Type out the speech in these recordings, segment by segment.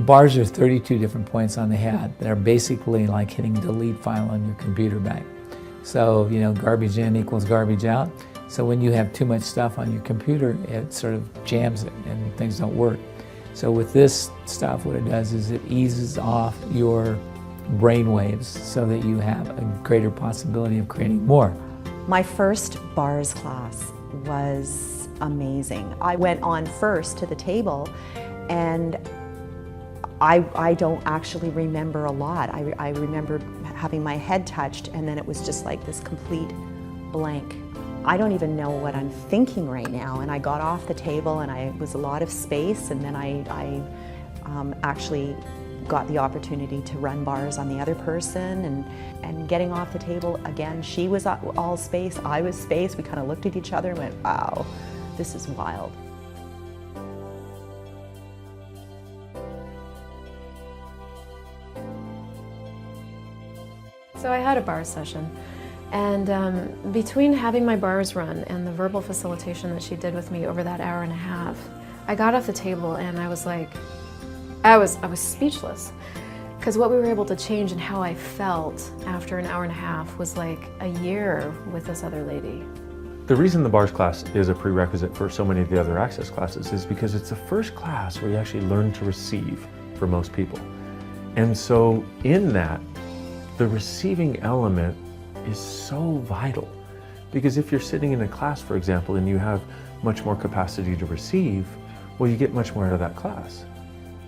Bars are 32 different points on the head that are basically like hitting delete file on your computer bank. So, garbage in equals garbage out. So when you have too much stuff on your computer, it sort of jams it and things don't work. So with this stuff, what it does is it eases off your brain waves so that you have a greater possibility of creating more. My first bars class was amazing. I went on first to the table, and I don't actually remember a lot. I remember having my head touched, and then it was just like this complete blank. I don't even know what I'm thinking right now. And I got off the table, and it was a lot of space, and then I actually got the opportunity to run bars on the other person, and getting off the table again, she was all space, I was space. We kind of looked at each other and went, wow, this is wild. So I had a bar session, and between having my bars run and the verbal facilitation that she did with me over that hour and a half, I got off the table and I was like, I was speechless, because what we were able to change and how I felt after an hour and a half was like a year with this other lady. The reason the bars class is a prerequisite for so many of the other Access classes is because it's the first class where you actually learn to receive for most people. And so in that, the receiving element is so vital, because if you're sitting in a class, for example, and you have much more capacity to receive, well, you get much more out of that class.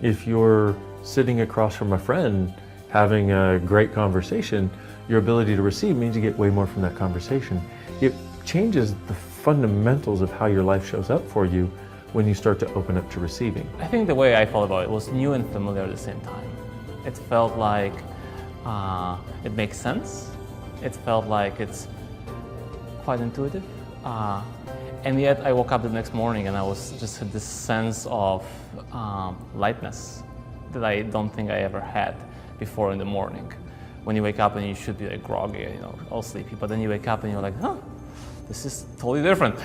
If you're sitting across from a friend having a great conversation, your ability to receive means you get way more from that conversation. It changes the fundamentals of how your life shows up for you when you start to open up to receiving. I think the way I felt about it was new and familiar at the same time. It felt like it makes sense. It felt like it's quite intuitive. And yet I woke up the next morning and I was just had this sense of lightness that I don't think I ever had before in the morning. When you wake up and you should be like groggy, all sleepy, but then you wake up and you're like, huh, this is totally different.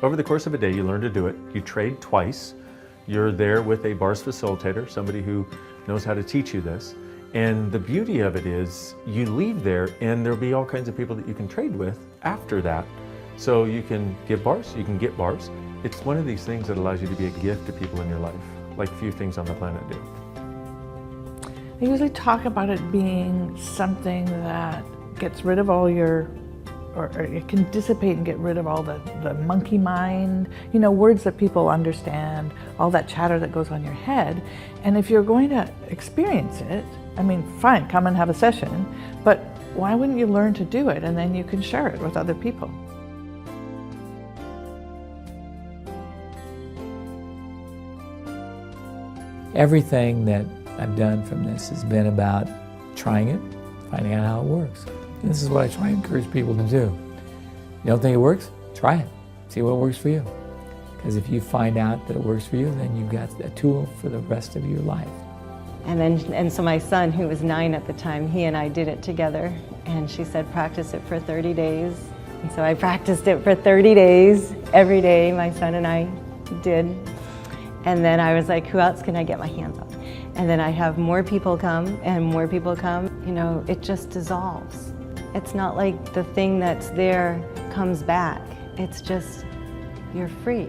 Over the course of a day, you learn to do it. You trade twice. You're there with a bars facilitator, somebody who knows how to teach you this. And the beauty of it is you leave there and there'll be all kinds of people that you can trade with after that. So you can give bars, you can get bars. It's one of these things that allows you to be a gift to people in your life, like few things on the planet do. I usually talk about it being something that gets rid of all your, or it can dissipate and get rid of all the monkey mind, words that people understand, all that chatter that goes on your head. And if you're going to experience it, fine, come and have a session, but why wouldn't you learn to do it and then you can share it with other people? Everything that I've done from this has been about trying it, finding out how it works. And this is what I try to encourage people to do. You don't think it works? Try it. See what works for you. Because if you find out that it works for you, then you've got a tool for the rest of your life. And so my son, who was 9 at the time, he and I did it together. And she said, practice it for 30 days. And so I practiced it for 30 days. Every day, my son and I did. And then I was like, who else can I get my hands on? And then I have more people come and more people come. It just dissolves. It's not like the thing that's there comes back. It's just, you're free.